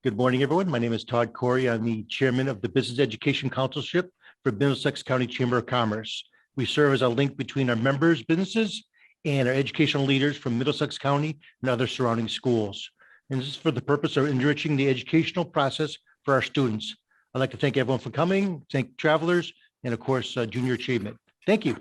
Good morning, everyone. My name is Todd Corey. I'm the chairman of the Business Education Councilship for Middlesex County Chamber of Commerce. We serve as a link between our members' businesses and our educational leaders from Middlesex County and other surrounding schools. And this is for the purpose of enriching the educational process for our students. I'd like to thank everyone for coming, thank travelers, and of course, junior achievement. Thank you.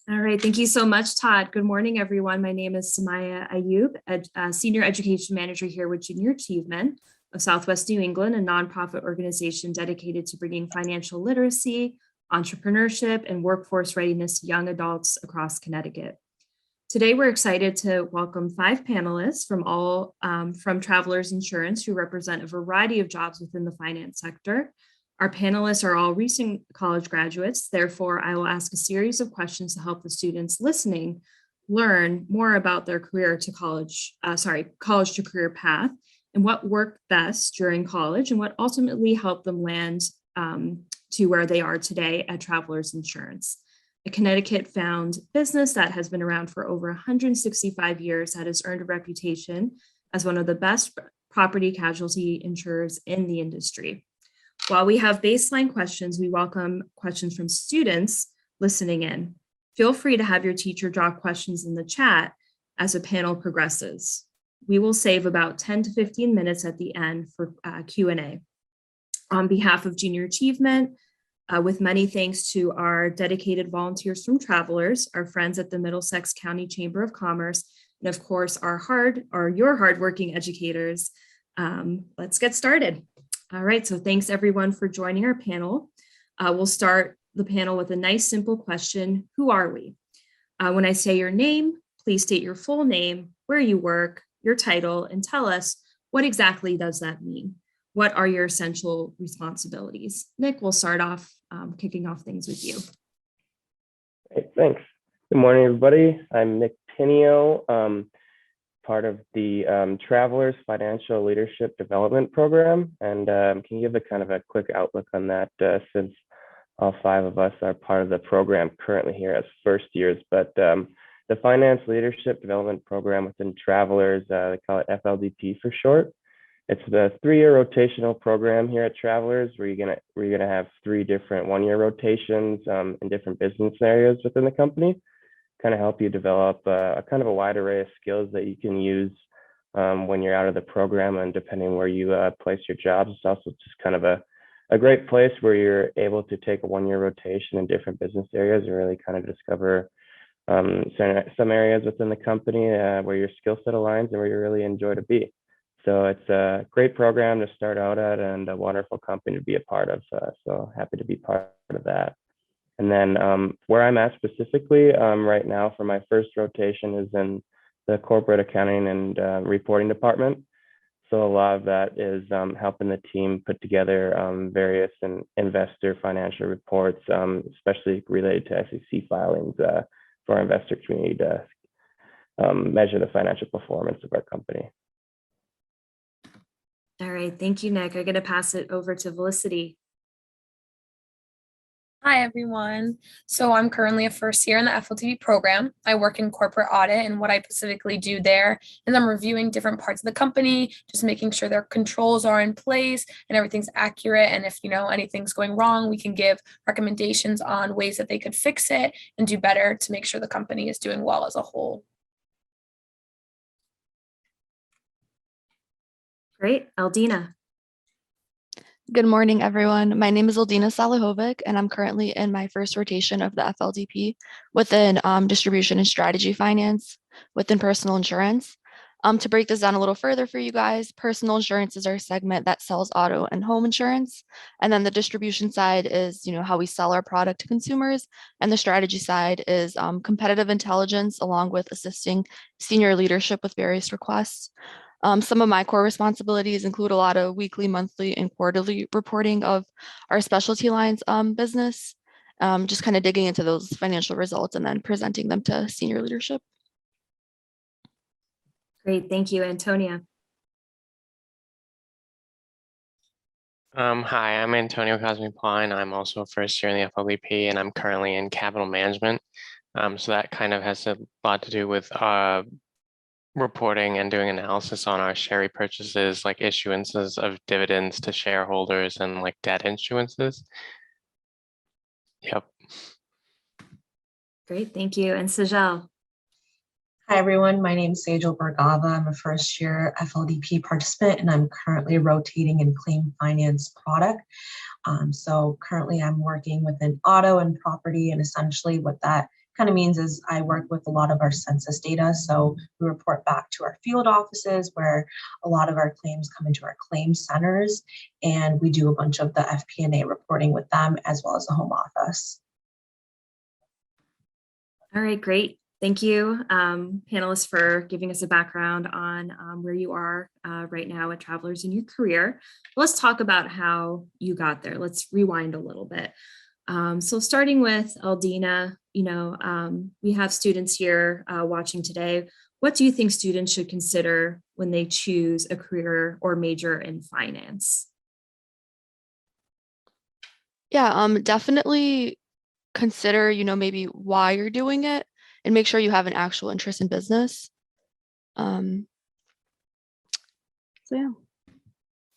All right, thank you so much, Todd. Good morning, everyone. My name is Samaya Ayub, Senior Education Manager here with Junior Achievement of Southwest New England, a nonprofit organization dedicated to bringing financial literacy, entrepreneurship, and workforce readiness to young adults across Connecticut. Today, we're excited to welcome 5 panelists from Travelers Insurance who represent a variety of jobs within the finance sector. Our panelists are all recent college graduates. Therefore, I will ask a series of questions to help the students listening learn more about their college to career path and what worked best during college and what ultimately helped them land to where they are today at Travelers Insurance, a Connecticut-found business that has been around for over 165 years that has earned a reputation as one of the best property casualty insurers in the industry. While we have baseline questions, we welcome questions from students listening in. Feel free to have your teacher drop questions in the chat as the panel progresses. We will save about 10 to 15 minutes at the end for Q&A. On behalf of Junior Achievement, with many thanks to our dedicated volunteers from Travelers, our friends at the Middlesex County Chamber of Commerce, and of course, your hardworking educators, let's get started. All right, so thanks everyone for joining our panel. We'll start the panel with a nice simple question. Who are we? When I say your name, please state your full name, where you work, your title, and tell us what exactly does that mean? What are your essential responsibilities? Nick, we'll start off kicking off things with you. Great, thanks. Good morning, everybody. I'm Nick Pinio, part of the Travelers Financial Leadership Development Program. And can you give a kind of a quick outlook on that since all 5 of us are part of the program currently here as first years, but the Finance Leadership Development Program within Travelers, they call it FLDP for short. It's the 3-year rotational program here at Travelers where you're gonna have 3 different 1-year rotations in different business areas within the company. Kind of help you develop a kind of a wide array of skills that you can use when you're out of the program, and depending where you place your jobs. It's also just kind of a great place where you're able to take a 1-year rotation in different business areas and really kind of discover some areas within the company where your skill set aligns and where you really enjoy to be. So it's a great program to start out at and a wonderful company to be a part of. So happy to be part of that. And then where I'm at specifically right now for my first rotation is in the corporate accounting and reporting department. So a lot of that is helping the team put together various investor financial reports, especially related to SEC filings for our investor community to measure the financial performance of our company. All right, thank you, Nick. I'm going to pass it over to Felicity. Hi, everyone. So I'm currently a first year in the FLTV program. I work in corporate audit, and what I specifically do there is I'm reviewing different parts of the company, just making sure their controls are in place and everything's accurate. And if, anything's going wrong, we can give recommendations on ways that they could fix it and do better to make sure the company is doing well as a whole. Great. Aldina. Good morning, everyone. My name is Oldina Salihovic, and I'm currently in my first rotation of the FLDP within distribution and strategy finance within personal insurance. To break this down a little further for you guys, personal insurance is our segment that sells auto and home insurance. And then the distribution side is, how we sell our product to consumers. And the strategy side is competitive intelligence, along with assisting senior leadership with various requests. Some of my core responsibilities include a lot of weekly, monthly, and quarterly reporting of our specialty lines business, just kind of digging into those financial results and then presenting them to senior leadership. Great, thank you, Antonia. Hi, I'm Antonio Cosme-Pline. I'm also a first year in the FLDP, and I'm currently in capital management. So that kind of has a lot to do with reporting and doing analysis on our share repurchases, like issuances of dividends to shareholders and like debt issuances. Yep. Great, thank you. And Sajal. Hi, everyone. My name is Sejal Bergava. I'm a first-year FLDP participant, and I'm currently rotating in claim finance product. So currently I'm working within auto and property, and essentially what that kind of means is I work with a lot of our census data. So we report back to our field offices where a lot of our claims come into our claim centers, and we do a bunch of the FP&A reporting with them as well as the home office. All right, great. Thank you, panelists, for giving us a background on where you are right now at Travelers in your career. Let's talk about how you got there. Let's rewind a little bit. So starting with Oldina, we have students here watching today. What do you think students should consider when they choose a career or major in finance? Yeah, definitely consider, maybe why you're doing it and make sure you have an actual interest in business. So yeah.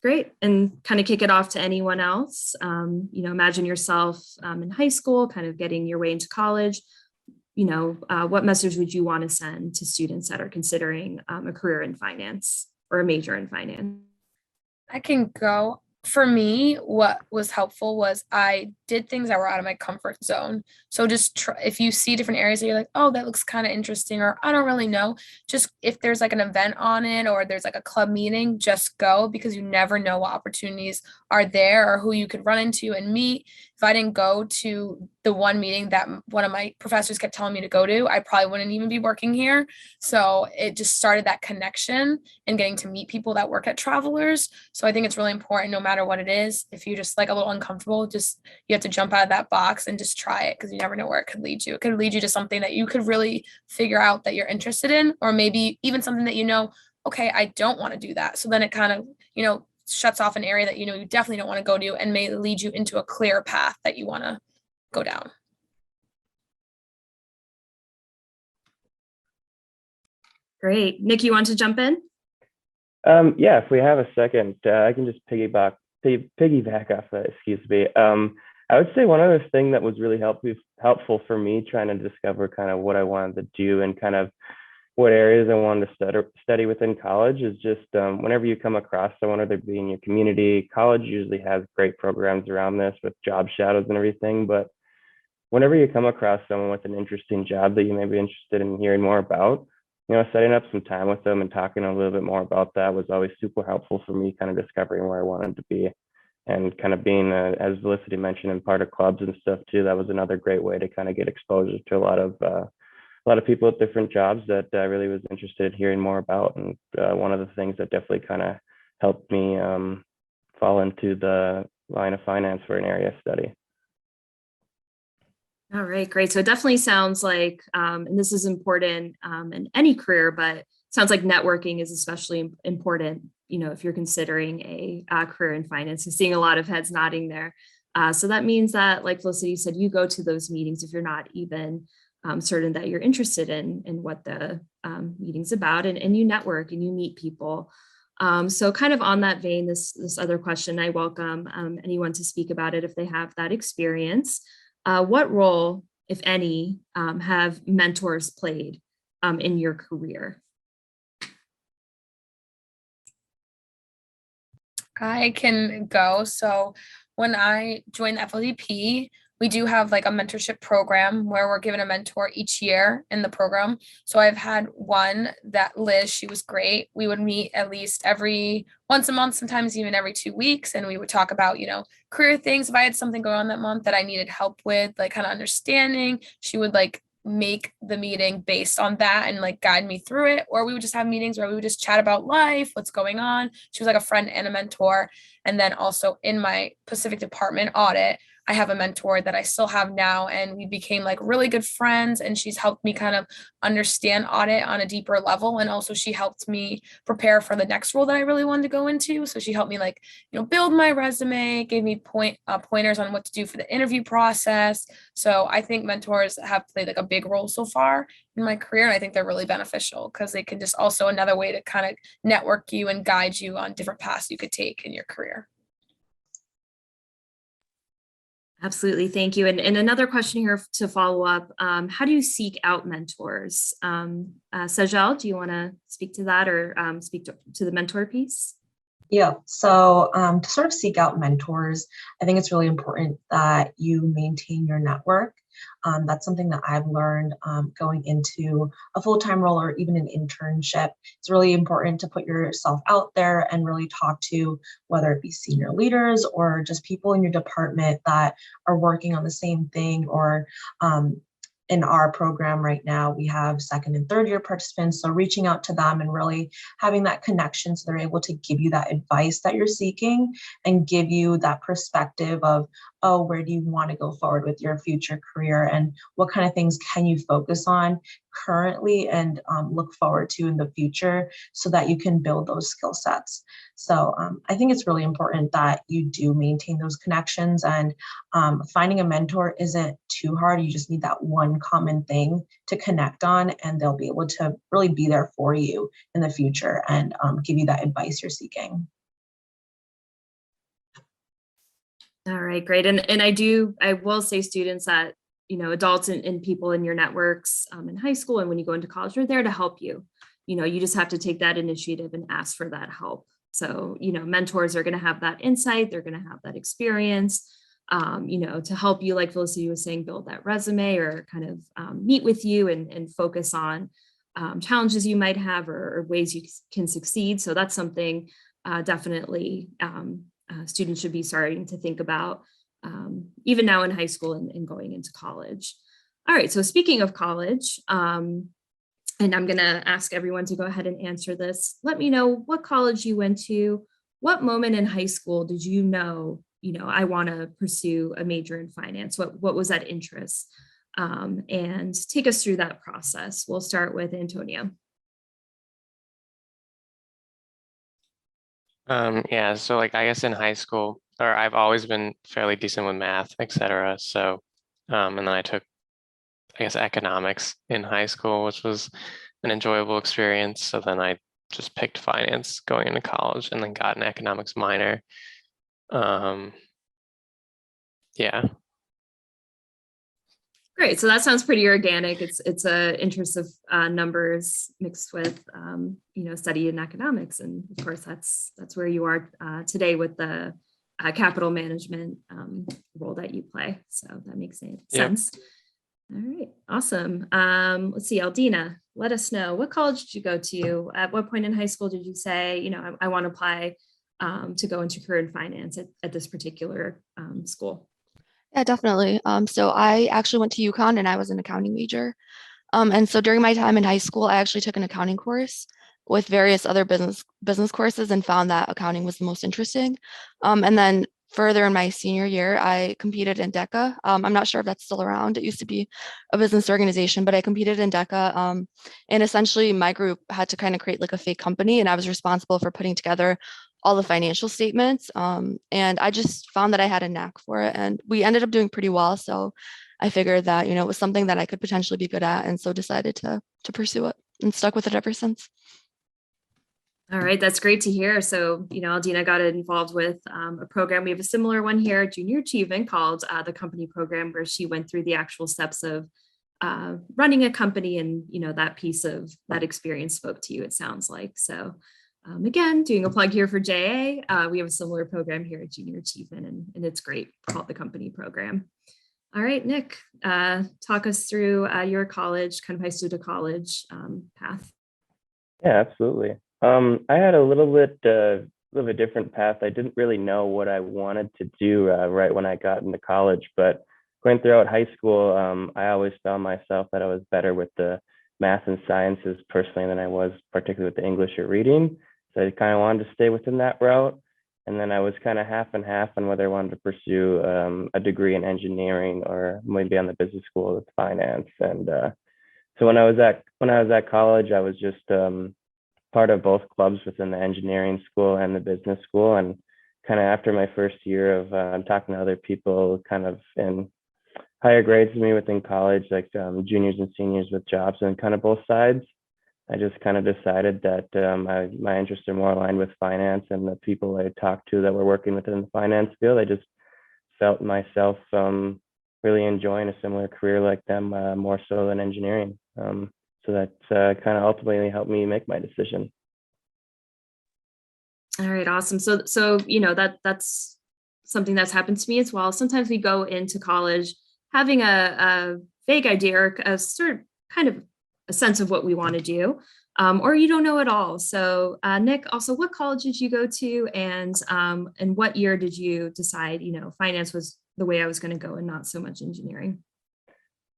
Great. And kind of kick it off to anyone else. Imagine yourself in high school, kind of getting your way into college. What message would you want to send to students that are considering a career in finance or a major in finance? I can go. For me, what was helpful was I did things that were out of my comfort zone. So just try, if you see different areas that you're like, oh, that looks kind of interesting, or I don't really know, just if there's like an event on it or there's like a club meeting, just go, because you never know what opportunities are there or who you could run into and meet. If I didn't go to the one meeting that one of my professors kept telling me to go to, I probably wouldn't even be working here. So it just started that connection and getting to meet people that work at Travelers. So I think it's really important, no matter what it is, if you're just like a little uncomfortable, just you have to jump out of that box and just try it, because you never know where it could lead you. It could lead you to something that you could really figure out that you're interested in, or maybe even something that okay, I don't want to do that. So then it kind of, shuts off an area that you definitely don't want to go to and may lead you into a clear path that you want to go down. Great. Nick, you want to jump in? Yeah, if we have a second, I can just piggyback off that, excuse me. I would say one other thing that was really helpful for me trying to discover kind of what I wanted to do and kind of what areas I wanted to study within college is just whenever you come across someone, whether it be in your community, college usually has great programs around this with job shadows and everything. But whenever you come across someone with an interesting job that you may be interested in hearing more about, setting up some time with them and talking a little bit more about that was always super helpful for me, kind of discovering where I wanted to be. And kind of being, as Felicity mentioned, in part of clubs and stuff too, that was another great way to kind of get exposure to a lot of people with different jobs that I really was interested in hearing more about. And one of the things that definitely kind of helped me fall into the line of finance for an area of study. All right, great. So it definitely sounds like, and this is important in any career, but it sounds like networking is especially important, if you're considering a career in finance, and seeing a lot of heads nodding there. So that means that, like Felicity said, you go to those meetings if you're not even certain that you're interested in what the meeting's about, and you network and you meet people. So kind of on that vein, this other question, I welcome anyone to speak about it if they have that experience. What role, if any, have mentors played in your career? I can go. So when I joined the FLDP, we do have like a mentorship program where we're given a mentor each year in the program. So I've had one, that Liz, she was great. We would meet at least once a month, sometimes even every 2 weeks. And we would talk about, career things. If I had something going on that month that I needed help with, like kind of understanding, she would like make the meeting based on that and like guide me through it. Or we would just have meetings where we would just chat about life, what's going on. She was like a friend and a mentor. And then also in my Pacific department, Audit, I have a mentor that I still have now, and we became like really good friends, and she's helped me kind of understand audit on a deeper level. And also she helped me prepare for the next role that I really wanted to go into. So she helped me like, build my resume, gave me pointers on what to do for the interview process. So I think mentors have played like a big role so far in my career. And I think they're really beneficial because they can just also another way to kind of network you and guide you on different paths you could take in your career. Absolutely. Thank you. And another question here to follow up. How do you seek out mentors? Sajal, do you want to speak to that or speak to the mentor piece? Yeah, so to sort of seek out mentors, I think it's really important that you maintain your network. That's something that I've learned going into a full-time role or even an internship. It's really important to put yourself out there and really talk to whether it be senior leaders or just people in your department that are working on the same thing. Or in our program right now, we have second and third year participants. So reaching out to them and really having that connection so they're able to give you that advice that you're seeking and give you that perspective of, oh, where do you want to go forward with your future career and what kind of things can you focus on currently and look forward to in the future so that you can build those skill sets. So I think it's really important that you do maintain those connections, and finding a mentor isn't too hard. You just need that one common thing to connect on, and they'll be able to really be there for you in the future and give you that advice you're seeking. All right, great. And I will say students that, adults and people in your networks in high school and when you go into college are there to help you. You just have to take that initiative and ask for that help. So, mentors are going to have that insight. They're going to have that experience, to help you, like Felicity was saying, build that resume or kind of meet with you and focus on challenges you might have or ways you can succeed. So that's something definitely students should be starting to think about even now in high school and going into college. All right, so speaking of college, and I'm going to ask everyone to go ahead and answer this. Let me know what college you went to. What moment in high school did you know, I want to pursue a major in finance? What was that interest? And take us through that process. We'll start with Antonio. Yeah, so like I guess in high school, or I've always been fairly decent with math, etc. So, and then I took, I guess, economics in high school, which was an enjoyable experience. So then I just picked finance going into college and then got an economics minor. Yeah. Great. So that sounds pretty organic. It's a interest of numbers mixed with study in economics, and of course that's where you are today with the capital management role that you play. So that makes sense. All right, awesome. Let's see, Oldina, let us know, what college did you go to? At what point in high school did you say, I want to apply to go into career in finance at this particular school? Yeah, definitely. So I actually went to UConn and I was an accounting major. And so during my time in high school, I actually took an accounting course with various other business courses and found that accounting was the most interesting. And then further in my senior year, I competed in DECA. I'm not sure if that's still around. It used to be a business organization, but I competed in DECA. And essentially my group had to kind of create like a fake company, and I was responsible for putting together all the financial statements. And I just found that I had a knack for it, and we ended up doing pretty well. So I figured that, it was something that I could potentially be good at, and so decided to pursue it and stuck with it ever since. All right, that's great to hear. So, Oldina got involved with a program. We have a similar one here at Junior Achievement called the company program, where she went through the actual steps of running a company, and, that piece of that experience spoke to you, it sounds like. So again, doing a plug here for JA, we have a similar program here at Junior Achievement, and it's great, called the company program. All right, Nick, talk us through your college, kind of high school to college path. Yeah, absolutely. I had a little bit of a different path. I didn't really know what I wanted to do right when I got into college, but going throughout high school, I always found myself that I was better with the math and sciences personally than I was particularly with the English or reading. So I kind of wanted to stay within that route. And then I was kind of half and half on whether I wanted to pursue a degree in engineering or maybe on the business school with finance. And so when I was at college, I was just part of both clubs within the engineering school and the business school. And kind of after my first year of talking to other people kind of in higher grades than me within college, like juniors and seniors with jobs and kind of both sides, I just kind of decided that my interests are more aligned with finance, and the people I talked to that were working within the finance field, I just felt myself really enjoying a similar career like them, more so than engineering. So that kind of ultimately helped me make my decision. All right, awesome. So that's something that's happened to me as well. Sometimes we go into college having a vague idea or a sort of kind of a sense of what we want to do, or you don't know at all. So Nick, also, what college did you go to, and what year did you decide, finance was the way I was going to go and not so much engineering?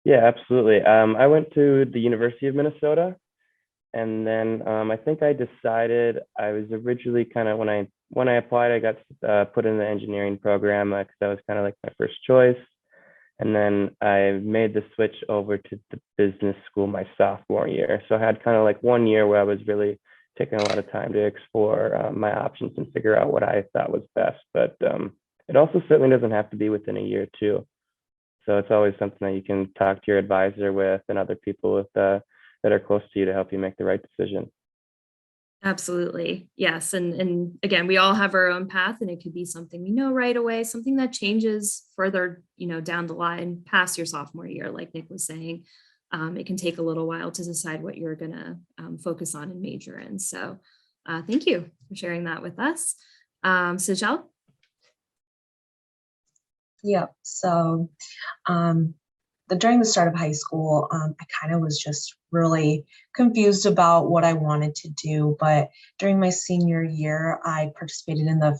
Yeah, absolutely. I went to the University of Minnesota, and then I think I decided I was originally kind of when I applied, I got put in the engineering program because that was kind of like my first choice. And then I made the switch over to the business school my sophomore year. So I had kind of like 1 year where I was really taking a lot of time to explore my options and figure out what I thought was best. But it also certainly doesn't have to be within a year too. So it's always something that you can talk to your advisor with and other people with that are close to you to help you make the right decision. Absolutely. Yes. And again, we all have our own path, and it could be something we know right away, something that changes further, down the line past your sophomore year, like Nick was saying. It can take a little while to decide what you're going to focus on and major in. So thank you for sharing that with us. Sejal? Yeah, so during the start of high school, I kind of was just really confused about what I wanted to do. But during my senior year, I participated in the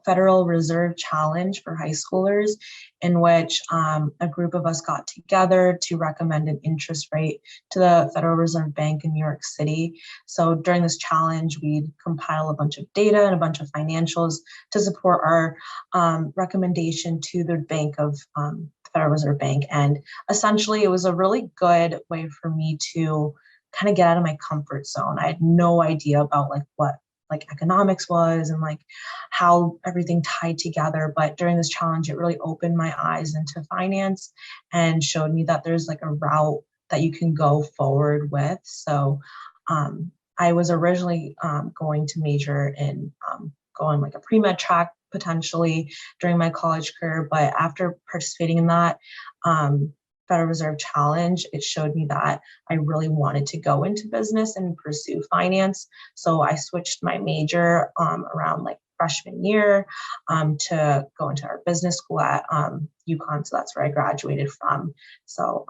Federal Reserve Challenge for high schoolers, in which a group of us got together to recommend an interest rate to the Federal Reserve Bank in New York City. So during this challenge, we'd compile a bunch of data and a bunch of financials to support our recommendation to the bank of Federal Reserve Bank. And essentially, it was a really good way for me to kind of get out of my comfort zone. I had no idea about what economics was and how everything tied together. But during this challenge, it really opened my eyes into finance and showed me that there's a route that you can go forward with. So I was originally going to major in going a pre-med track potentially during my college career. But after participating in that Federal Reserve Challenge, it showed me that I really wanted to go into business and pursue finance. So I switched my major around freshman year to go into our business school at UConn. So that's where I graduated from. So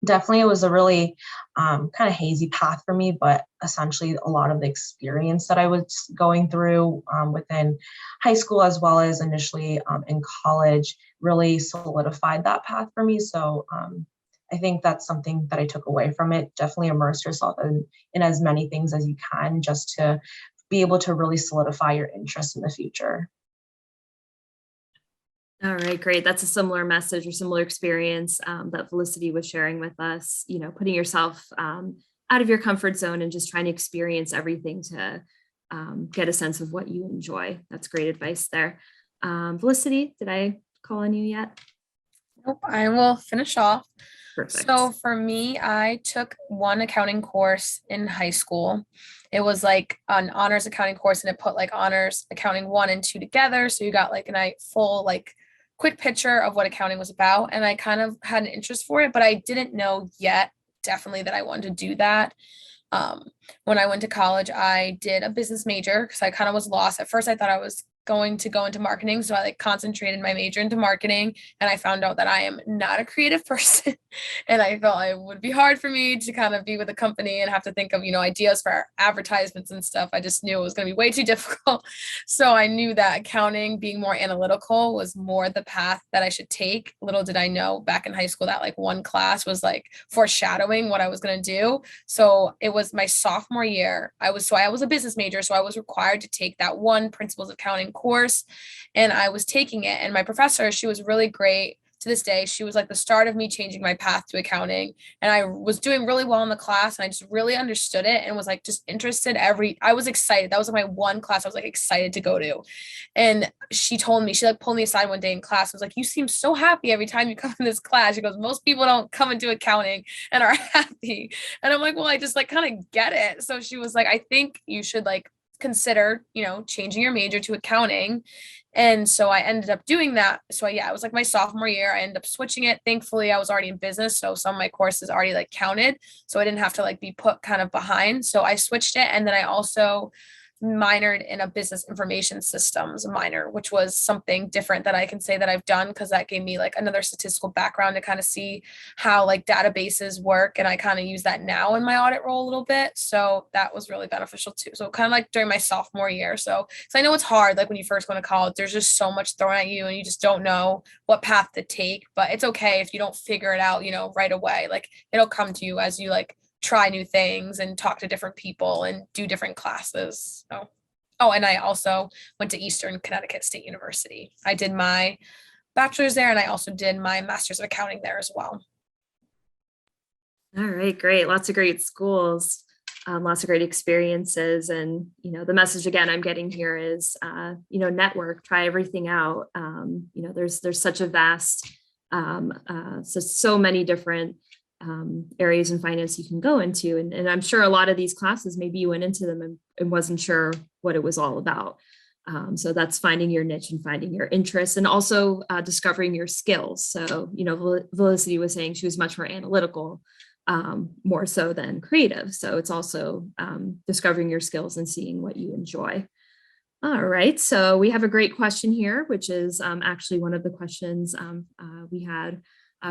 definitely it was a really kind of hazy path for me, but essentially a lot of the experience that I was going through within high school as well as initially in college really solidified that path for me. So I think that's something that I took away from it. Definitely immerse yourself in as many things as you can just to be able to really solidify your interest in the future. All right, great. That's a similar message or similar experience that Felicity was sharing with us, putting yourself out of your comfort zone and just trying to experience everything to get a sense of what you enjoy. That's great advice there. Felicity, did I call on you yet? Nope, I will finish off. Perfect. So for me, I took one accounting course in high school. It was an honors accounting course, and it put honors accounting 1 and 2 together. So you got a full quick picture of what accounting was about. And I kind of had an interest for it, but I didn't know yet definitely that I wanted to do that. When I went to college, I did a business major because I kind of was lost. At first, I thought I was going to go into marketing. So I concentrated my major into marketing, and I found out that I am not a creative person. And I felt it would be hard for me to kind of be with a company and have to think of, ideas for advertisements and stuff. I just knew it was going to be way too difficult. So I knew that accounting, being more analytical, was more the path that I should take. Little did I know back in high school that like one class was like foreshadowing what I was going to do. So it was my sophomore year. I was a business major, so I was required to take that one principles of accounting course, and I was taking it. And my professor, she was really great. To this day, she was like the start of me changing my path to accounting. And I was doing really well in the class, and I just really understood it and was like just interested. I was excited. That was my one class I was like excited to go to. And she like pulled me aside one day in class. I was like, you seem so happy every time you come in this class. She goes, most people don't come into accounting and are happy. And I'm like, well, I just like kind of get it. So she was like, I think you should like consider, changing your major to accounting. And so I ended up doing that. So yeah, it was like my sophomore year. I ended up switching it. Thankfully, I was already in business, so some of my courses already like counted. So I didn't have to like be put kind of behind. So I switched it. And then I also minored in a business information systems minor, which was something different that I can say that I've done, because that gave me like another statistical background to kind of see how like databases work. And I kind of use that now in my audit role a little bit. So that was really beneficial too. So kind of like during my sophomore year. So I know it's hard, like when you first go to college, there's just so much thrown at you and you just don't know what path to take. But it's okay if you don't figure it out, right away. Like it'll come to you as you like try new things and talk to different people and do different classes. And I also went to Eastern Connecticut State University. I did my bachelor's there, and I also did my master's of accounting there as well. All right, great. Lots of great schools, lots of great experiences. And, the message again I'm getting here is, network, try everything out. There's such a vast, so many different areas in finance you can go into. And I'm sure a lot of these classes, maybe you went into them and wasn't sure what it was all about. So that's finding your niche and finding your interests, and also discovering your skills. So, Felicity was saying she was much more analytical, more so than creative. So it's also discovering your skills and seeing what you enjoy. All right, so we have a great question here, which is actually one of the questions we had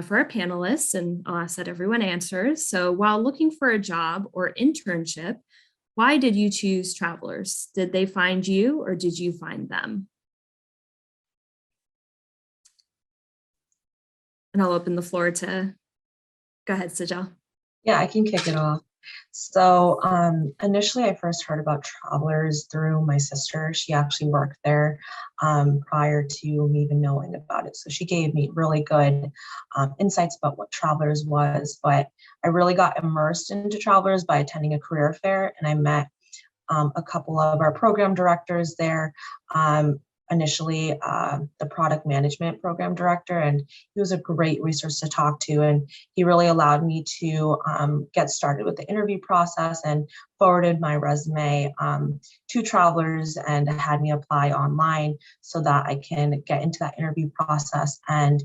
for our panelists, and I'll ask that everyone answers. So while looking for a job or internship, why did you choose Travelers? Did they find you or did you find them? And I'll open the floor to, go ahead, Sajal. Yeah, I can kick it off. So initially, I first heard about Travelers through my sister. She actually worked there prior to me even knowing about it. So she gave me really good insights about what Travelers was. But I really got immersed into Travelers by attending a career fair, and I met a couple of our program directors there. Initially, the product management program director, and he was a great resource to talk to. And he really allowed me to get started with the interview process and forwarded my resume to Travelers and had me apply online so that I can get into that interview process. And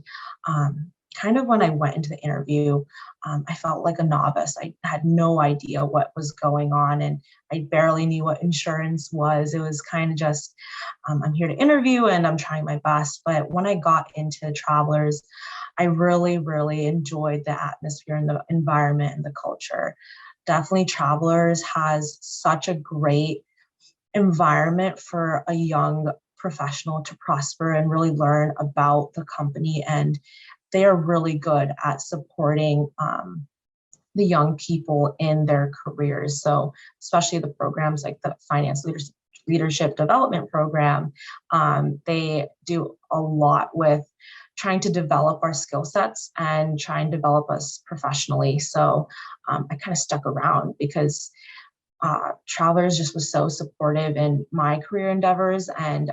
kind of when I went into the interview, I felt like a novice. I had no idea what was going on, and I barely knew what insurance was. It was kind of just, I'm here to interview and I'm trying my best. But when I got into Travelers, I really, really enjoyed the atmosphere and the environment and the culture. Definitely Travelers has such a great environment for a young professional to prosper and really learn about the company, and they are really good at supporting the young people in their careers. So especially the programs like the Finance Leadership Development Program, they do a lot with trying to develop our skill sets and try and develop us professionally. So I kind of stuck around because Travelers just was so supportive in my career endeavors. And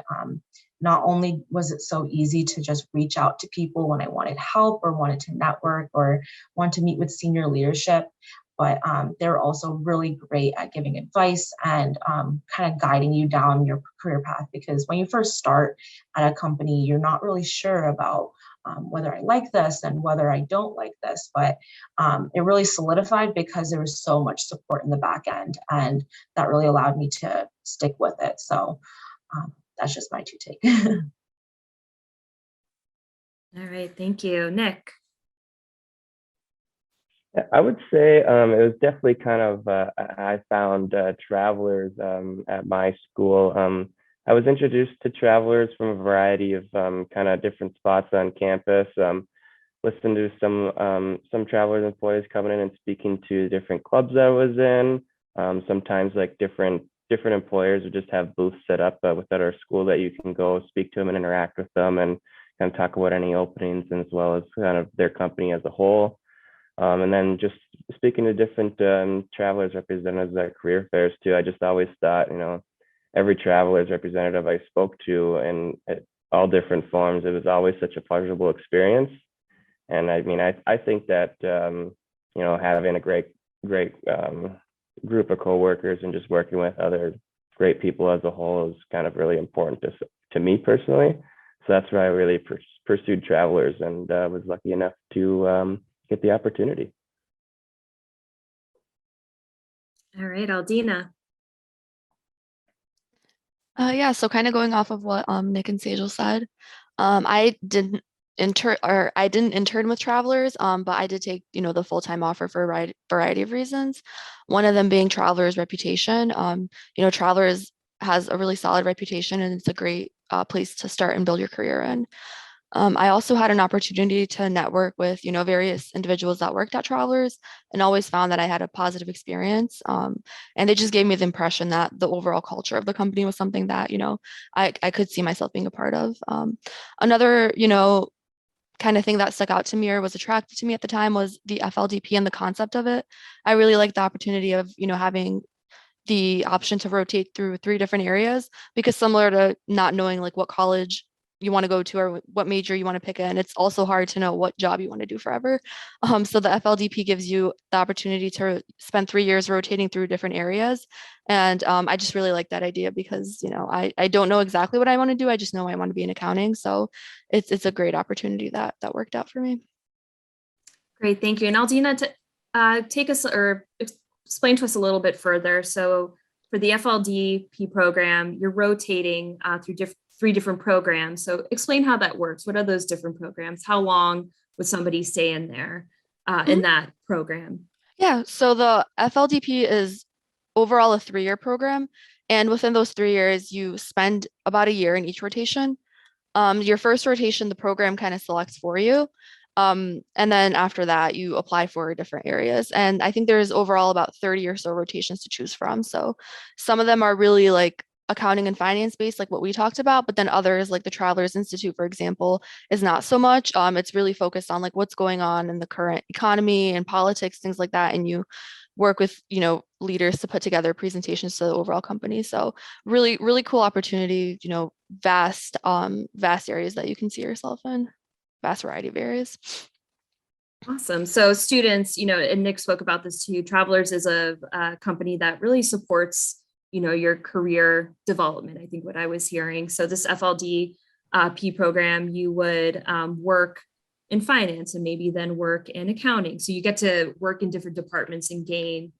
not only was it so easy to just reach out to people when I wanted help or wanted to network or want to meet with senior leadership, but they're also really great at giving advice and kind of guiding you down your career path. Because when you first start at a company, you're not really sure about whether I like this and whether I don't like this, but it really solidified because there was so much support in the back end, and that really allowed me to stick with it. So that's just my two take. All right, thank you. Nick. I would say it was definitely kind of, I found travelers at my school. I was introduced to travelers from a variety of kind of different spots on campus. Listened to some travelers employees coming in and speaking to different clubs I was in. Sometimes like different employers would just have booths set up within our school that you can go speak to them and interact with them and kind of talk about any openings, and as well as kind of their company as a whole. And then just speaking to different travelers representatives at career fairs too. I just always thought, every traveler's representative I spoke to and at all different forms, it was always such a pleasurable experience. And I mean, I think that, having a great group of coworkers and just working with other great people as a whole is kind of really important to me personally. So that's why I really pursued travelers, and was lucky enough to get the opportunity. All right, Aldina. Yeah, so kind of going off of what Nick and Sejal said, I didn't intern with travelers, but I did take, the full-time offer for a variety of reasons. One of them being Travelers' reputation. Travelers has a really solid reputation, and it's a great place to start and build your career in. I also had an opportunity to network with, various individuals that worked at Travelers, and always found that I had a positive experience. And it just gave me the impression that the overall culture of the company was something that, I could see myself being a part of. Another, kind of thing that stuck out to me or was attractive to me at the time was the FLDP and the concept of it. I really liked the opportunity of, having the option to rotate through 3 different areas, because similar to not knowing like what college you want to go to or what major you want to pick in, it's also hard to know what job you want to do forever. So the FLDP gives you the opportunity to spend 3 years rotating through different areas. And I just really like that idea because, I don't know exactly what I want to do. I just know I want to be in accounting. So it's a great opportunity that worked out for me. Great, thank you. And Aldina, to take us or explain to us a little bit further. So for the FLDP program, you're rotating through 3 different programs. So explain how that works. What are those different programs? How long would somebody stay in there in that program? Yeah, so the FLDP is overall a 3-year program. And within those 3 years, you spend about a year in each rotation. Your first rotation, the program kind of selects for you. And then after that, you apply for different areas. And I think there's overall about 30 or so rotations to choose from. So some of them are really like accounting and finance based, like what we talked about, but then others like the Travelers Institute, for example, is not so much. It's really focused on like what's going on in the current economy and politics, things like that. And you work with, leaders to put together presentations to the overall company. So really, really cool opportunity, vast areas that you can see yourself in, vast variety of areas. Awesome. So students, and Nick spoke about this too, Travelers is a company that really supports, your career development, I think what I was hearing. So this FLDP program, you would work in finance and maybe then work in accounting. So you get to work in different departments and gain,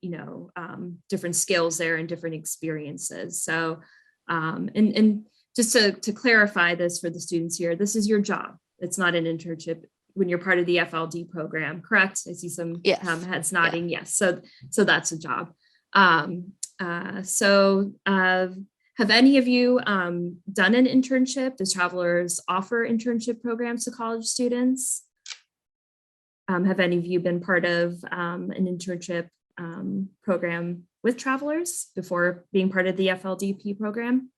different skills there and different experiences. So, and just to clarify this for the students here, this is your job. It's not an internship when you're part of the FLD program, correct? I see some heads nodding. Yeah. Yes. So that's a job. Have any of you done an internship? Does Travelers offer internship programs to college students? Have any of you been part of an internship program with Travelers before being part of the FLDP program?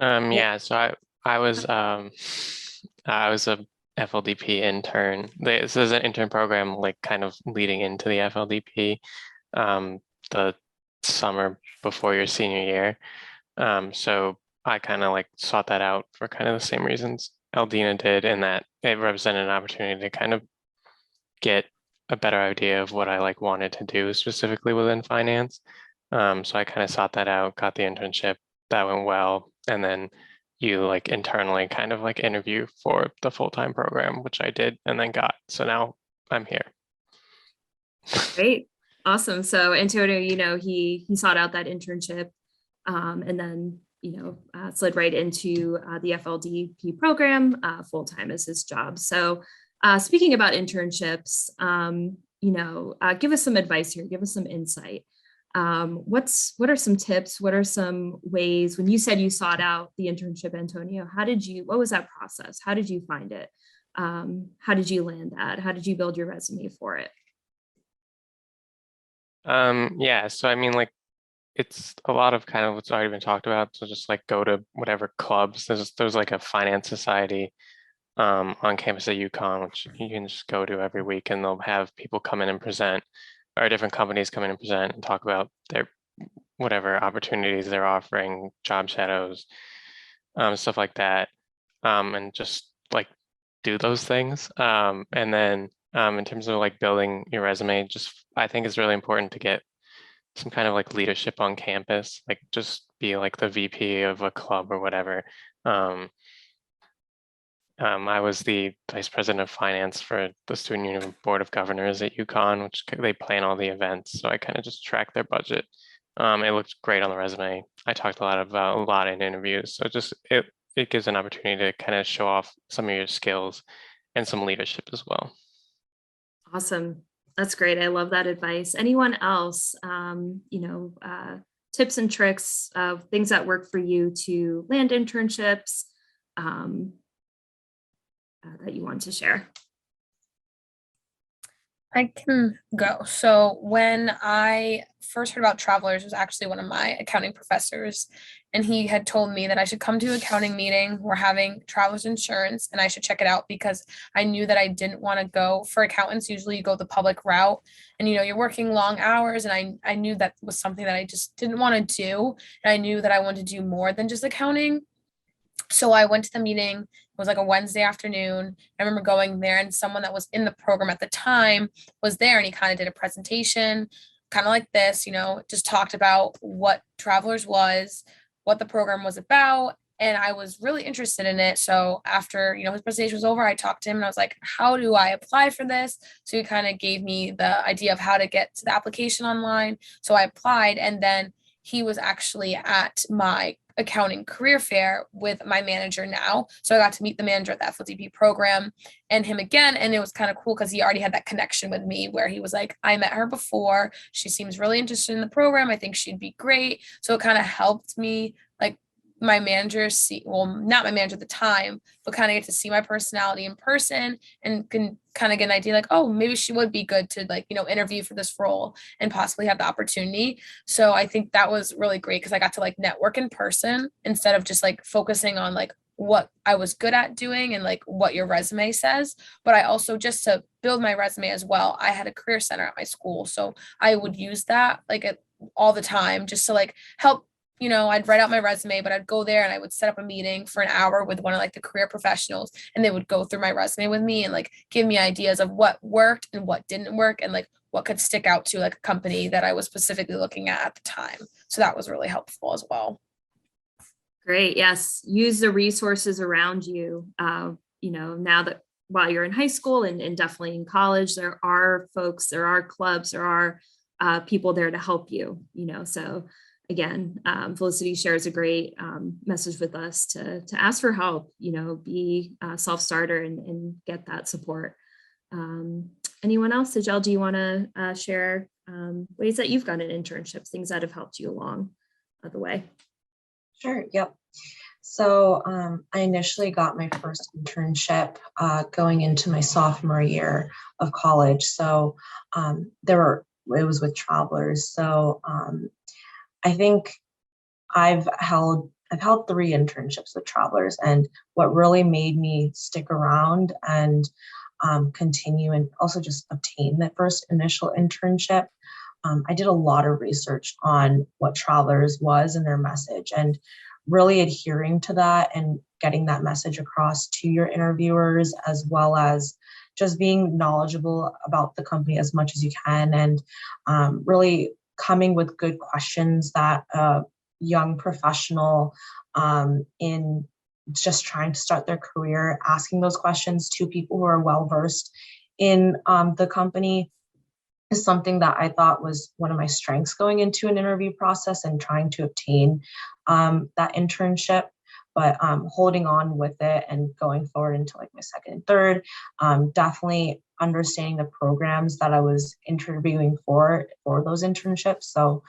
Yeah, so I was a FLDP intern. This is an intern program like kind of leading into the FLDP the summer before your senior year. So I kind of like sought that out for kind of the same reasons Aldina did, in that it represented an opportunity to kind of get a better idea of what I like wanted to do specifically within finance. So I kind of sought that out, got the internship, that went well, and then you like internally kind of like interview for the full-time program, which I did and then got. So now I'm here. Great. Awesome. So Antonio, he sought out that internship and then, slid right into the FLDP program full-time as his job. So Speaking about internships, give us some advice here, give us some insight. What are some tips? What are some ways, when you said you sought out the internship, Antonio, what was that process? How did you find it? How did you land that? How did you build your resume for it? Yeah, so I mean, like, it's a lot of kind of what's already been talked about. So just like go to whatever clubs. There's like a finance society on campus at UConn, which you can just go to every week, and they'll have people come in and present, or different companies come in and present and talk about their whatever opportunities they're offering, job shadows, stuff like that, and just like do those things. And then in terms of like building your resume, just I think it's really important to get some kind of like leadership on campus, like just be like the VP of a club or whatever. I was the vice president of finance for the Student Union Board of Governors at UConn, which they plan all the events. So I kind of just track their budget. It looked great on the resume. I talked a lot in interviews. So just it gives an opportunity to kind of show off some of your skills and some leadership as well. Awesome. That's great. I love that advice. Anyone else, tips and tricks of things that work for you to land internships that you want to share? I can go. So when I first heard about Travelers, it was actually one of my accounting professors, and he had told me that I should come to an accounting meeting. We're having Travelers Insurance, and I should check it out because I knew that I didn't want to go for accountants. Usually you go the public route, and you're working long hours, and I knew that was something that I just didn't want to do. And I knew that I wanted to do more than just accounting. So I went to the meeting. It was like a Wednesday afternoon. I remember going there, and someone that was in the program at the time was there, and he kind of did a presentation, kind of like this, just talked about what Travelers was, what the program was about. And I was really interested in it. So after, his presentation was over, I talked to him and I was like, how do I apply for this? So he kind of gave me the idea of how to get to the application online. So I applied, and then he was actually at my accounting career fair with my manager now. So I got to meet the manager at the FLDP program and him again. And it was kind of cool because he already had that connection with me where he was like, I met her before. She seems really interested in the program. I think she'd be great. So it kind of helped me, like, my manager not my manager at the time, but kind of get to see my personality in person and can kind of get an idea like, oh, maybe she would be good to interview for this role and possibly have the opportunity. So I think that was really great because I got to like network in person instead of just like focusing on like what I was good at doing and like what your resume says. But I also, just to build my resume as well, I had a career center at my school. So I would use that like all the time just to like help. I'd write out my resume, but I'd go there and I would set up a meeting for an hour with one of like the career professionals, and they would go through my resume with me and like give me ideas of what worked and what didn't work and like what could stick out to like a company that I was specifically looking at the time. So that was really helpful as well. Great. Yes. Use the resources around you. Now that while you're in high school and definitely in college, there are folks, there are clubs, there are people there to help you, so again, Felicity shares a great message with us to ask for help, be a self-starter and get that support. Anyone else? Sajel, do you want to share ways that you've gotten internships, things that have helped you along the way? Sure. Yep. So I initially got my first internship going into my sophomore year of college. So it was with Travelers. So I think I've held 3 internships with Travelers, and what really made me stick around and continue and also just obtain that first initial internship, I did a lot of research on what Travelers was and their message, and really adhering to that and getting that message across to your interviewers, as well as just being knowledgeable about the company as much as you can, and really coming with good questions that a young professional in just trying to start their career, asking those questions to people who are well-versed in the company is something that I thought was one of my strengths going into an interview process and trying to obtain that internship. but holding on with it and going forward into like my second and third, definitely understanding the programs that I was interviewing for those internships. So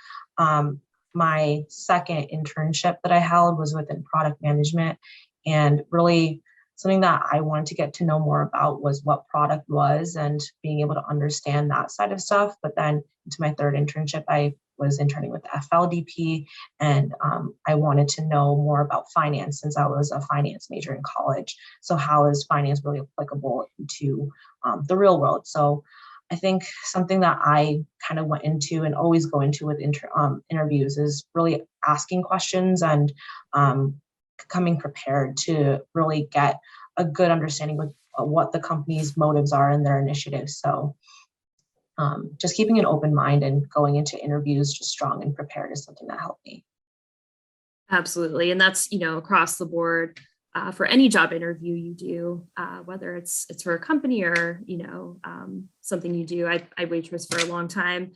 my second internship that I held was within product management, and really something that I wanted to get to know more about was what product was and being able to understand that side of stuff. But then into my third internship, I was interning with FLDP, and I wanted to know more about finance since I was a finance major in college. So how is finance really applicable to the real world? So I think something that I kind of went into and always go into with interviews is really asking questions and coming prepared to really get a good understanding with what the company's motives are and their initiatives. So just keeping an open mind and going into interviews just strong and prepared is something that helped me. Absolutely. And that's, across the board for any job interview you do, whether it's for a company or, something you do. I waitress for a long time.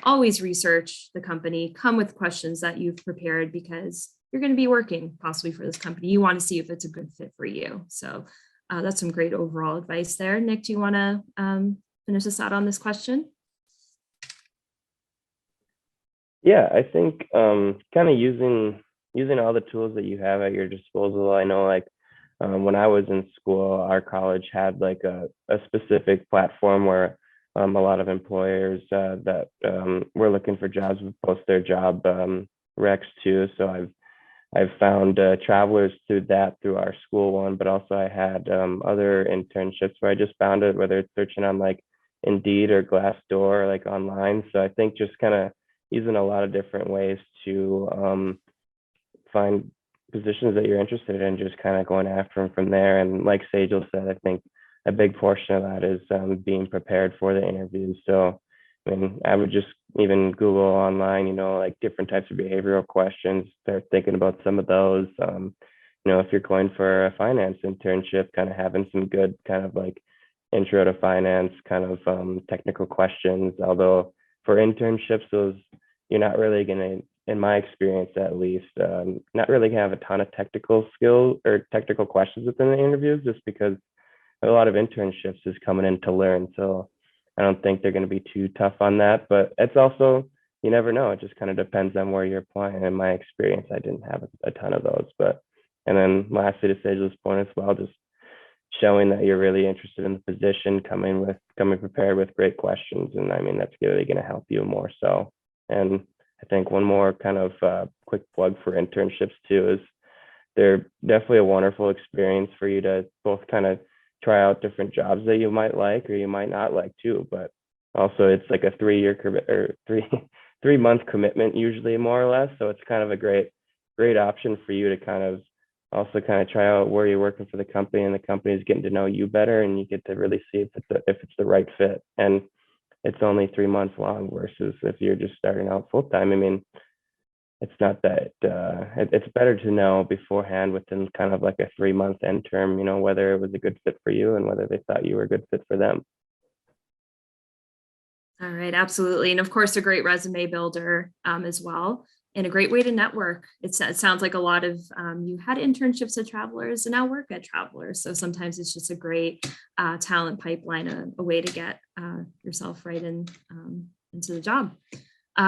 Always research the company, come with questions that you've prepared because you're going to be working possibly for this company. You want to see if it's a good fit for you. So that's some great overall advice there. Nick, do you want to finish us out on this question? Yeah, I think kind of using all the tools that you have at your disposal. I know like when I was in school, our college had like a specific platform where a lot of employers that were looking for jobs would post their job recs too. So I've found travelers through our school one, but also I had other internships where I just found it, whether it's searching on like Indeed or Glassdoor, like online. So I think just kind of using a lot of different ways to find positions that you're interested in, just kind of going after them from there. And like Sajal said, I think a big portion of that is being prepared for the interviews. So I mean, I would just even Google online, like different types of behavioral questions, start thinking about some of those. If you're going for a finance internship, kind of having some good kind of like intro to finance kind of technical questions. Although for internships, those you're not really going to, in my experience at least, not really going to have a ton of technical skills or technical questions within the interviews, just because a lot of internships is coming in to learn. So I don't think they're going to be too tough on that, but it's also, you never know. It just kind of depends on where you're applying. In my experience, I didn't have a ton of those, and then lastly, to Sajal's point as well, just showing that you're really interested in the position, coming prepared with great questions. And I mean, that's really going to help you more so. And I think one more kind of quick plug for internships too is they're definitely a wonderful experience for you to both kind of try out different jobs that you might like or you might not like too. But also it's like a 3-month commitment usually, more or less. So it's kind of a great option for you to kind of also kind of try out where you're working for the company, and the company is getting to know you better, and you get to really see if it's the right fit. And it's only 3 months long versus if you're just starting out full time. I mean, it's not that it's better to know beforehand within kind of like a 3-month end term, whether it was a good fit for you and whether they thought you were a good fit for them. All right, absolutely. And of course, a great resume builder as well, and a great way to network. It sounds like a lot of you had internships at Travelers and now work at Travelers. So sometimes it's just a great talent pipeline, a way to get yourself right into the job.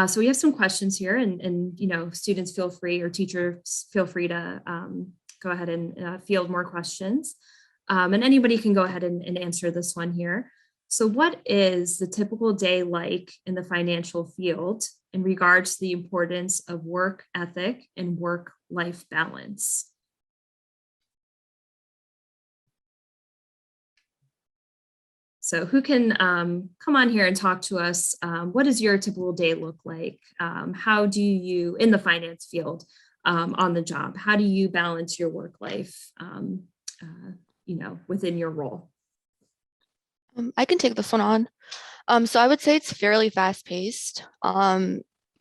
So we have some questions here, and students feel free, or teachers feel free to go ahead and field more questions. And anybody can go ahead and answer this one here. So what is the typical day like in the financial field in regards to the importance of work ethic and work-life balance? So who can come on here and talk to us? What does your typical day look like? How do you, in the finance field, on the job, how do you balance your work life, within your role? I can take this one on. So I would say it's fairly fast paced.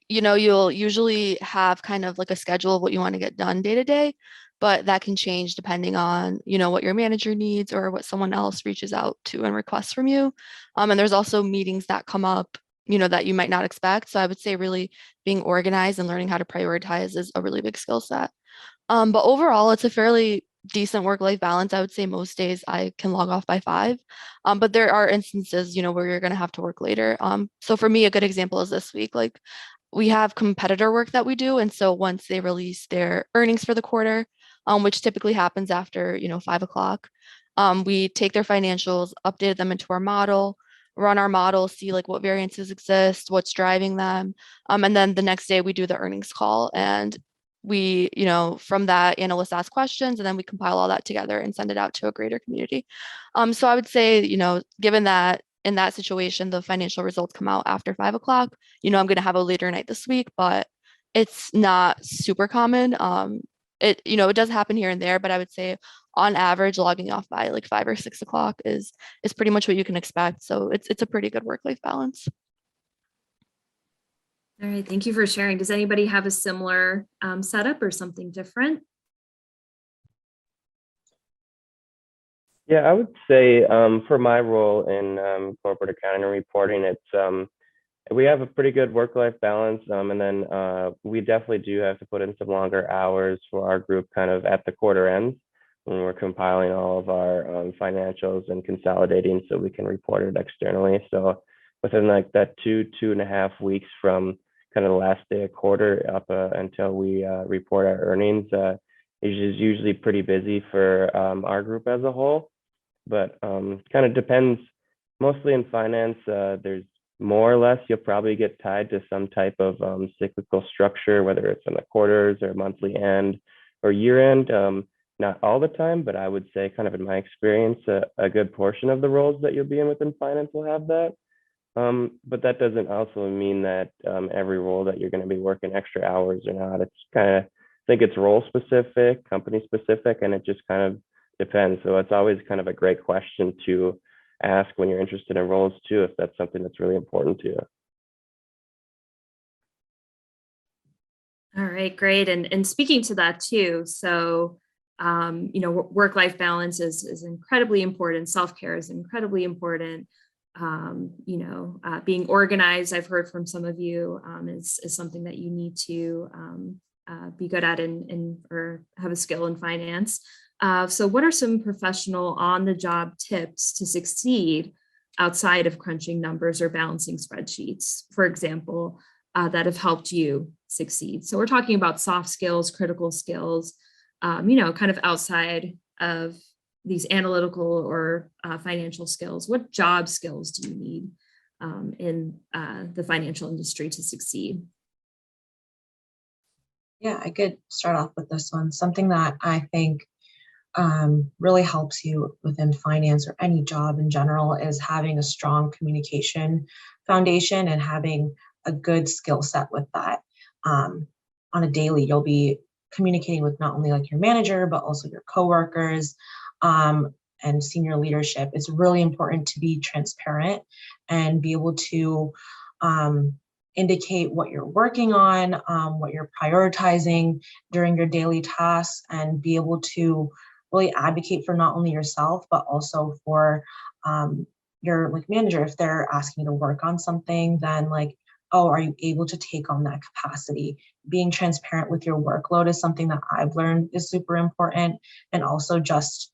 You'll usually have kind of like a schedule of what you want to get done day to day, but that can change depending on, what your manager needs or what someone else reaches out to and requests from you. And there's also meetings that come up, that you might not expect. So I would say really being organized and learning how to prioritize is a really big skill set. But overall, it's a fairly decent work-life balance. I would say most days I can log off by 5. But there are instances, where you're going to have to work later. So for me, a good example is this week. Like we have competitor work that we do. And so once they release their earnings for the quarter, which typically happens after, 5 o'clock, we take their financials, update them into our model, run our model, see like what variances exist, what's driving them. And then the next day we do the earnings call, and we, from that, analysts ask questions, and then we compile all that together and send it out to a greater community. So I would say, given that in that situation, the financial results come out after 5 o'clock, I'm going to have a later night this week, but it's not super common. It does happen here and there, but I would say on average, logging off by like 5 or 6 o'clock is pretty much what you can expect. So it's a pretty good work-life balance. All right, thank you for sharing. Does anybody have a similar setup or something different? Yeah, I would say for my role in corporate accounting and reporting, it's we have a pretty good work-life balance, and then we definitely do have to put in some longer hours for our group kind of at the quarter end when we're compiling all of our financials and consolidating so we can report it externally. So within like that 2.5 weeks from kind of the last day of quarter up until we report our earnings, it is usually pretty busy for our group as a whole. But kind of depends. Mostly in finance, there's more or less you'll probably get tied to some type of cyclical structure, whether it's on the quarters or monthly end or year end. Not all the time, but I would say kind of in my experience, a good portion of the roles that you'll be in within finance will have that. But that doesn't also mean that every role that you're going to be working extra hours or not. It's kind of, I think it's role specific, company specific, and it just kind of depends. So it's always kind of a great question to ask when you're interested in roles too, if that's something that's really important to you. All right, great. And speaking to that too, so work-life balance is incredibly important. Self-care is incredibly important. Being organized, I've heard from some of you, is something that you need to be good at or have a skill in finance. So what are some professional on-the-job tips to succeed outside of crunching numbers or balancing spreadsheets, for example, that have helped you succeed? So we're talking about soft skills, critical skills, kind of outside of these analytical or financial skills. What job skills do you need in the financial industry to succeed? Yeah, I could start off with this one. Something that I think really helps you within finance or any job in general is having a strong communication foundation and having a good skill set with that. On a daily, you'll be communicating with not only like your manager, but also your coworkers and senior leadership. It's really important to be transparent and be able to indicate what you're working on, what you're prioritizing during your daily tasks, and be able to really advocate for not only yourself, but also for your like manager. If they're asking you to work on something, then like, oh, are you able to take on that capacity? Being transparent with your workload is something that I've learned is super important. And also just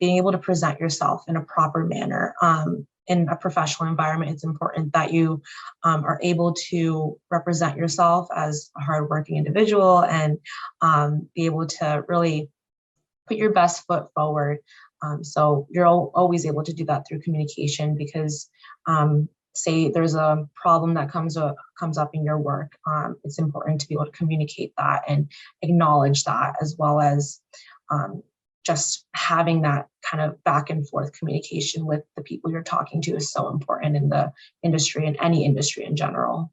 being able to present yourself in a proper manner. In a professional environment, it's important that you are able to represent yourself as a hardworking individual and be able to really put your best foot forward. So you're always able to do that through communication, because say there's a problem that comes up in your work, it's important to be able to communicate that and acknowledge that, as well as just having that kind of back and forth communication with the people you're talking to is so important in the industry and any industry in general.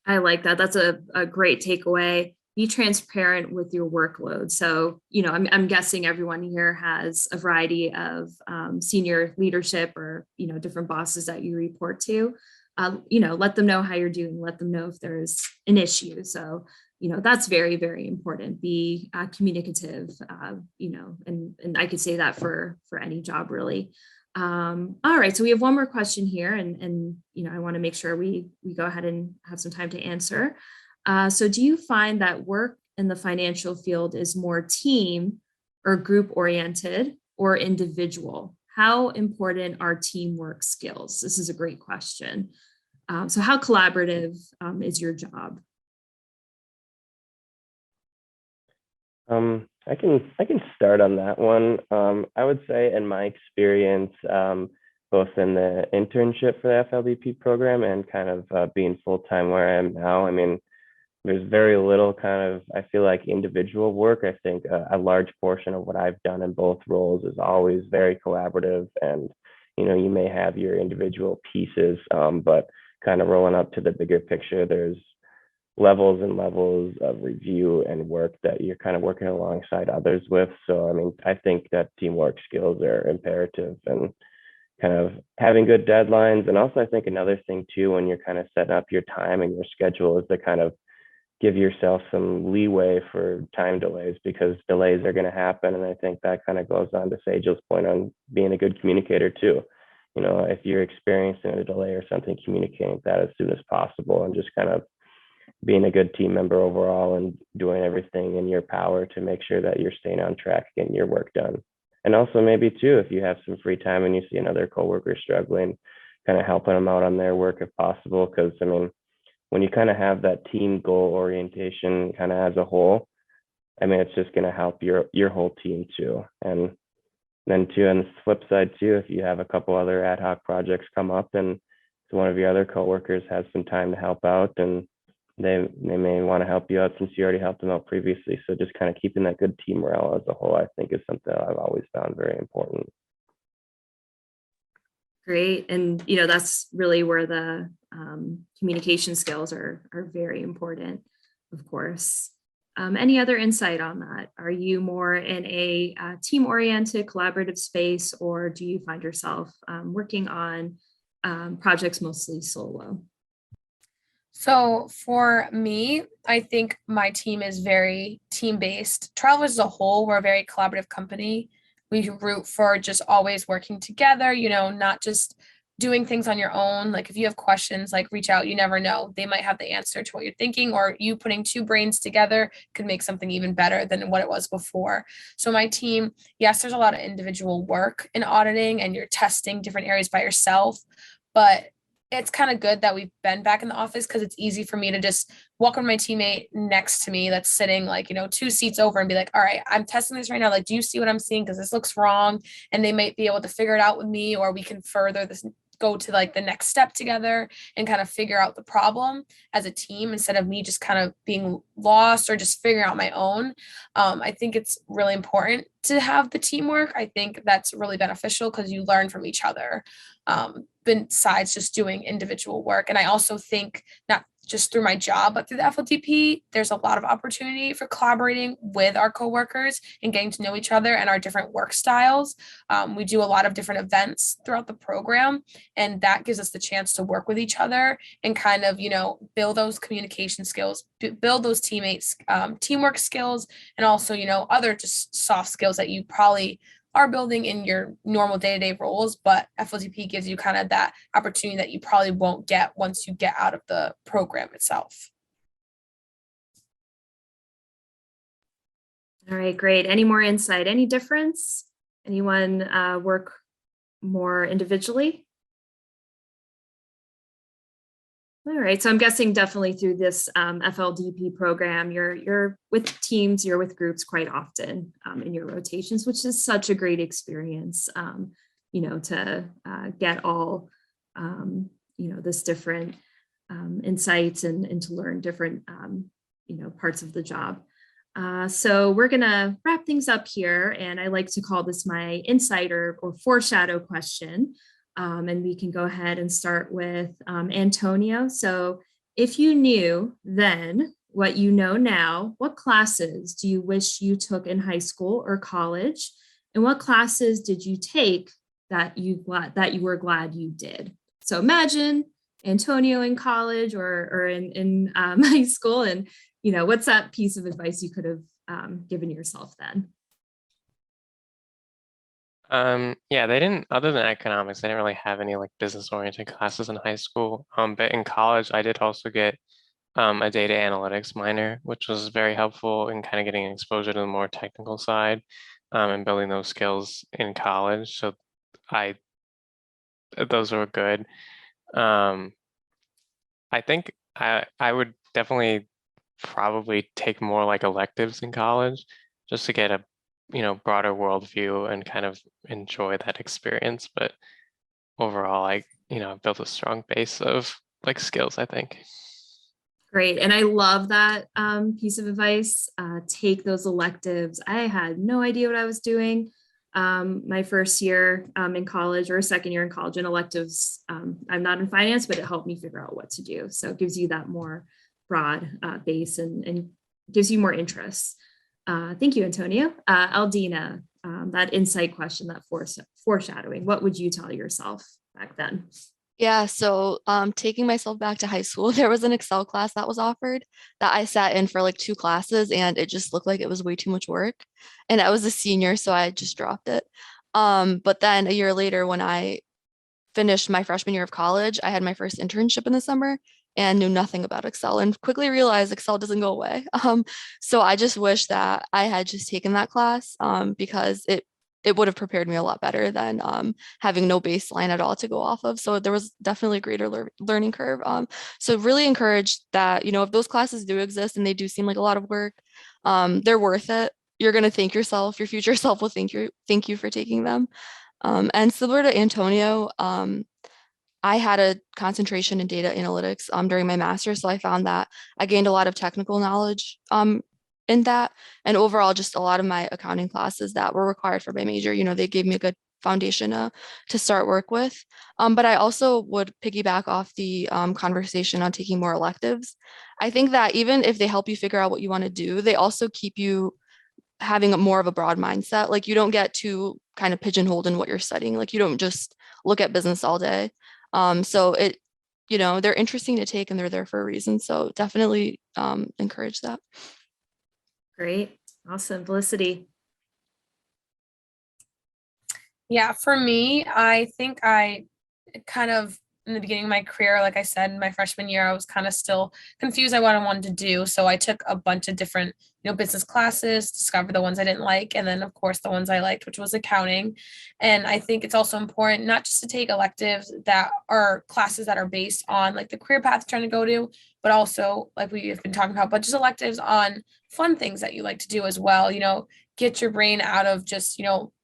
I like that. That's a great takeaway. Be transparent with your workload. So, I'm guessing everyone here has a variety of senior leadership or, different bosses that you report to. Let them know how you're doing. Let them know if there's an issue. So, that's very, very important. Be communicative, and I could say that for any job really. All right, so we have one more question here, and I want to make sure we go ahead and have some time to answer. So do you find that work in the financial field is more team or group oriented or individual? How important are teamwork skills? This is a great question. So how collaborative is your job? I can start on that one. I would say in my experience, both in the internship for the FLDP program and kind of being full-time where I am now, I mean, there's very little kind of, I feel like, individual work. I think a large portion of what I've done in both roles is always very collaborative, and you may have your individual pieces, but kind of rolling up to the bigger picture, there's levels and levels of review and work that you're kind of working alongside others with. So I mean, I think that teamwork skills are imperative, and kind of having good deadlines. And also I think another thing too, when you're kind of setting up your time and your schedule, is to kind of give yourself some leeway for time delays, because delays are going to happen. And I think that kind of goes on to Sajal's point on being a good communicator too. If you're experiencing a delay or something, communicating that as soon as possible, and just kind of being a good team member overall and doing everything in your power to make sure that you're staying on track, getting your work done. And also maybe too, if you have some free time and you see another coworker struggling, kind of helping them out on their work if possible. Because I mean, when you kind of have that team goal orientation kind of as a whole, I mean, it's just going to help your whole team too. And then too, on the flip side too, if you have a couple other ad hoc projects come up and one of your other coworkers has some time to help out, and they may want to help you out since you already helped them out previously. So just kind of keeping that good team morale as a whole, I think, is something I've always found very important. Great. And, that's really where the communication skills are very important, of course. Any other insight on that? Are you more in a team-oriented collaborative space, or do you find yourself working on projects mostly solo? So for me, I think my team is very team-based. Travelers as a whole, we're a very collaborative company. We root for just always working together, not just doing things on your own. Like if you have questions, like reach out, you never know. They might have the answer to what you're thinking, or you putting two brains together could make something even better than what it was before. So my team, yes, there's a lot of individual work in auditing and you're testing different areas by yourself, but it's kind of good that we've been back in the office, because it's easy for me to just walk on my teammate next to me that's sitting like, 2 seats over and be like, all right, I'm testing this right now. Like, do you see what I'm seeing? Because this looks wrong. And they might be able to figure it out with me, or we can further this, go to like the next step together and kind of figure out the problem as a team, instead of me just kind of being lost or just figuring out my own. I think it's really important to have the teamwork. I think that's really beneficial because you learn from each other, besides just doing individual work. And I also think, not just through my job, but through the FLDP, there's a lot of opportunity for collaborating with our coworkers and getting to know each other and our different work styles. We do a lot of different events throughout the program, and that gives us the chance to work with each other and kind of, build those communication skills, build those teamwork skills, and also, other just soft skills that you probably are building in your normal day-to-day roles, but FLDP gives you kind of that opportunity that you probably won't get once you get out of the program itself. All right, great. Any more insight? Any difference? Anyone work more individually? All right, so I'm guessing definitely through this FLDP program, you're with teams, you're with groups quite often in your rotations, which is such a great experience, to get all, this different insights and to learn different, parts of the job. So we're gonna wrap things up here, and I like to call this my insight or foreshadow question. And we can go ahead and start with Antonio. So if you knew then what you know now, what classes do you wish you took in high school or college? And what classes did you take that you were glad you did? So imagine Antonio in college or in high school, and what's that piece of advice you could have given yourself then? Yeah, they didn't, other than economics, they didn't really have any like business oriented classes in high school. But in college, I did also get a data analytics minor, which was very helpful in kind of getting exposure to the more technical side and building those skills in college. So those were good. I think I would definitely probably take more like electives in college just to get a broader worldview and kind of enjoy that experience. But overall, I've built a strong base of like skills, I think. Great. And I love that piece of advice. Take those electives. I had no idea what I was doing my first year in college or second year in college in electives. I'm not in finance, but it helped me figure out what to do. So it gives you that more broad base and gives you more interests. Thank you, Antonio. Aldina, that insight question, that foreshadowing, what would you tell yourself back then? Yeah, so taking myself back to high school, there was an Excel class that was offered that I sat in for like 2 classes and it just looked like it was way too much work. And I was a senior, so I just dropped it. But then a year later, when I finished my freshman year of college, I had my first internship in the summer and knew nothing about Excel and quickly realized Excel doesn't go away. So I just wish that I had just taken that class because it would have prepared me a lot better than having no baseline at all to go off of. So there was definitely a greater learning curve. So really encourage that, if those classes do exist and they do seem like a lot of work, they're worth it. You're going to thank yourself. Your future self will thank you for taking them. And similar to Antonio, I had a concentration in data analytics during my master's. So I found that I gained a lot of technical knowledge in that. And overall, just a lot of my accounting classes that were required for my major, they gave me a good foundation to start work with. But I also would piggyback off the conversation on taking more electives. I think that even if they help you figure out what you want to do, they also keep you having more of a broad mindset. Like you don't get too kind of pigeonholed in what you're studying. Like you don't just look at business all day. So they're interesting to take and they're there for a reason. So definitely encourage that. Great. Awesome. Felicity. Yeah, for me, I think I kind of in the beginning of my career, like I said, in my freshman year, I was kind of still confused on what I wanted to do. So I took a bunch of different, business classes, discovered the ones I didn't like, and then of course the ones I liked, which was accounting. And I think it's also important not just to take electives that are classes that are based on like the career path you're trying to go to, but also like we've been talking about, but just electives on fun things that you like to do as well. Get your brain out of just,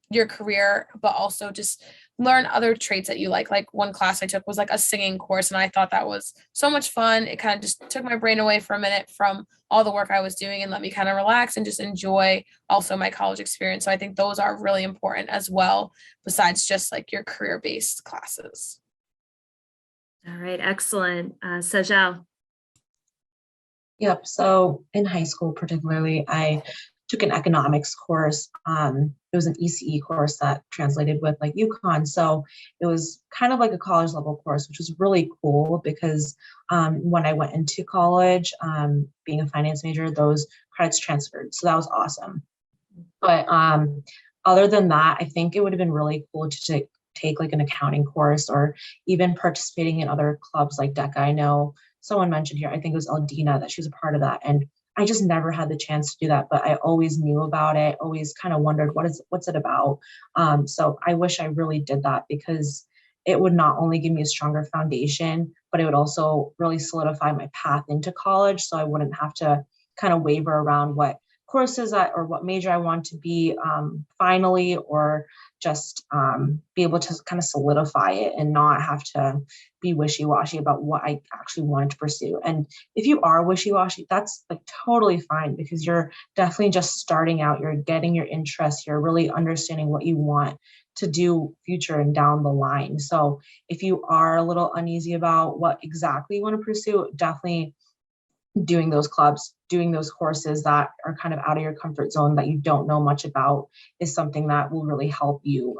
your career, but also just learn other traits that you like. Like one class I took was like a singing course, and I thought that was so much fun. It kind of just took my brain away for a minute from all the work I was doing and let me kind of relax and just enjoy also my college experience. So I think those are really important as well, besides just like your career-based classes. All right, excellent. Sajal. Yep. So in high school, particularly, I took an economics course. It was an ECE course that translated with like UConn. So it was kind of like a college level course, which was really cool because when I went into college, being a finance major, those credits transferred. So that was awesome. But other than that, I think it would have been really cool to take like an accounting course or even participating in other clubs like DECA. I know someone mentioned here, I think it was Oldina, that she was a part of that. And I just never had the chance to do that, but I always knew about it, always kind of wondered what's it about. So I wish I really did that because it would not only give me a stronger foundation, but it would also really solidify my path into college. So I wouldn't have to kind of waver around what courses or what major I want to be finally, or just be able to kind of solidify it and not have to be wishy-washy about what I actually wanted to pursue. And if you are wishy-washy, that's like totally fine because you're definitely just starting out, you're getting your interests, you're really understanding what you want to do future and down the line. So if you are a little uneasy about what exactly you want to pursue, definitely doing those clubs, doing those courses that are kind of out of your comfort zone that you don't know much about is something that will really help you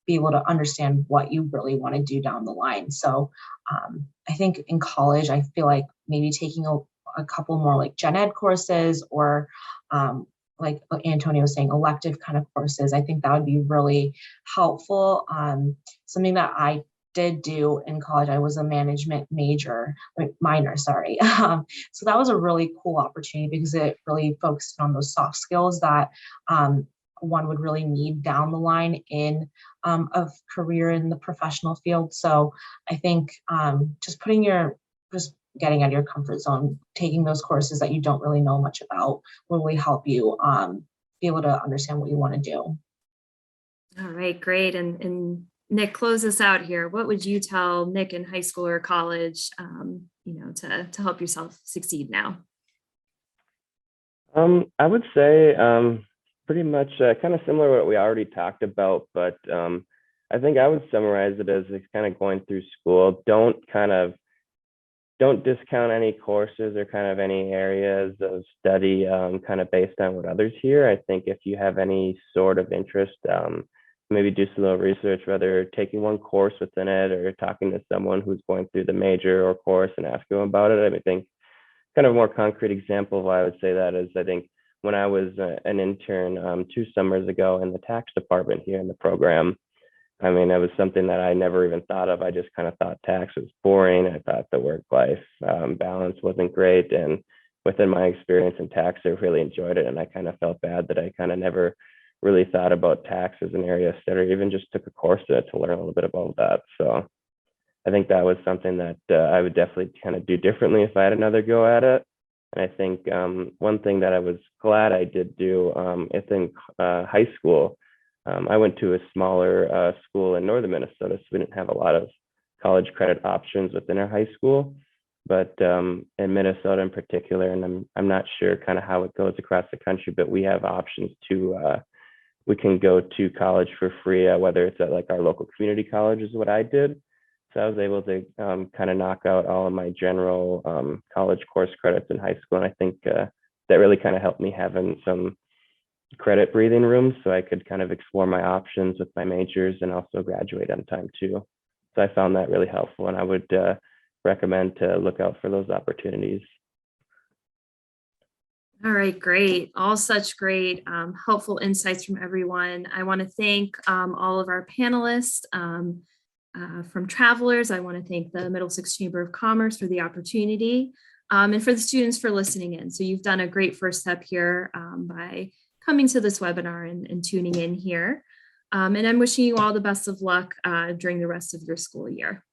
be able to understand what you really want to do down the line. So I think in college, I feel like maybe taking a couple more like gen ed courses or like Antonio was saying, elective kind of courses, I think that would be really helpful. Something that I did do in college. I was a management minor, sorry. So that was a really cool opportunity because it really focused on those soft skills that one would really need down the line in a career in the professional field. So I think just getting out of your comfort zone, taking those courses that you don't really know much about will really help you be able to understand what you want to do. All right, great. And Nick, close us out here. What would you tell Nick in high school or college, to help yourself succeed now? I would say pretty much kind of similar to what we already talked about, but I think I would summarize it as it's kind of going through school. Don't discount any courses or kind of any areas of study kind of based on what others hear. I think if you have any sort of interest, maybe do some little research, whether taking one course within it or talking to someone who's going through the major or course and asking them about it. I think kind of a more concrete example of why I would say that is I think when I was an intern 2 summers ago in the tax department here in the program, I mean, it was something that I never even thought of. I just kind of thought tax was boring. I thought the work-life balance wasn't great. And within my experience in tax, I really enjoyed it. And I kind of felt bad that I kind of never really thought about tax as an area of study, or even just took a course in it to learn a little bit about that. So I think that was something that I would definitely kind of do differently if I had another go at it. And I think one thing that I was glad I did do is in high school, I went to a smaller school in northern Minnesota, so we didn't have a lot of college credit options within our high school. But in Minnesota in particular, and I'm not sure kind of how it goes across the country, but we have options to, we can go to college for free, whether it's at like our local community college is what I did. So I was able to kind of knock out all of my general college course credits in high school. And I think that really kind of helped me having some credit breathing room so I could kind of explore my options with my majors and also graduate on time too. So I found that really helpful, and I would recommend to look out for those opportunities. All right, great. All such great, helpful insights from everyone. I want to thank all of our panelists. From Travelers, I want to thank the Middlesex Chamber of Commerce for the opportunity, and for the students for listening in. So you've done a great first step here by coming to this webinar and tuning in here. And I'm wishing you all the best of luck during the rest of your school year.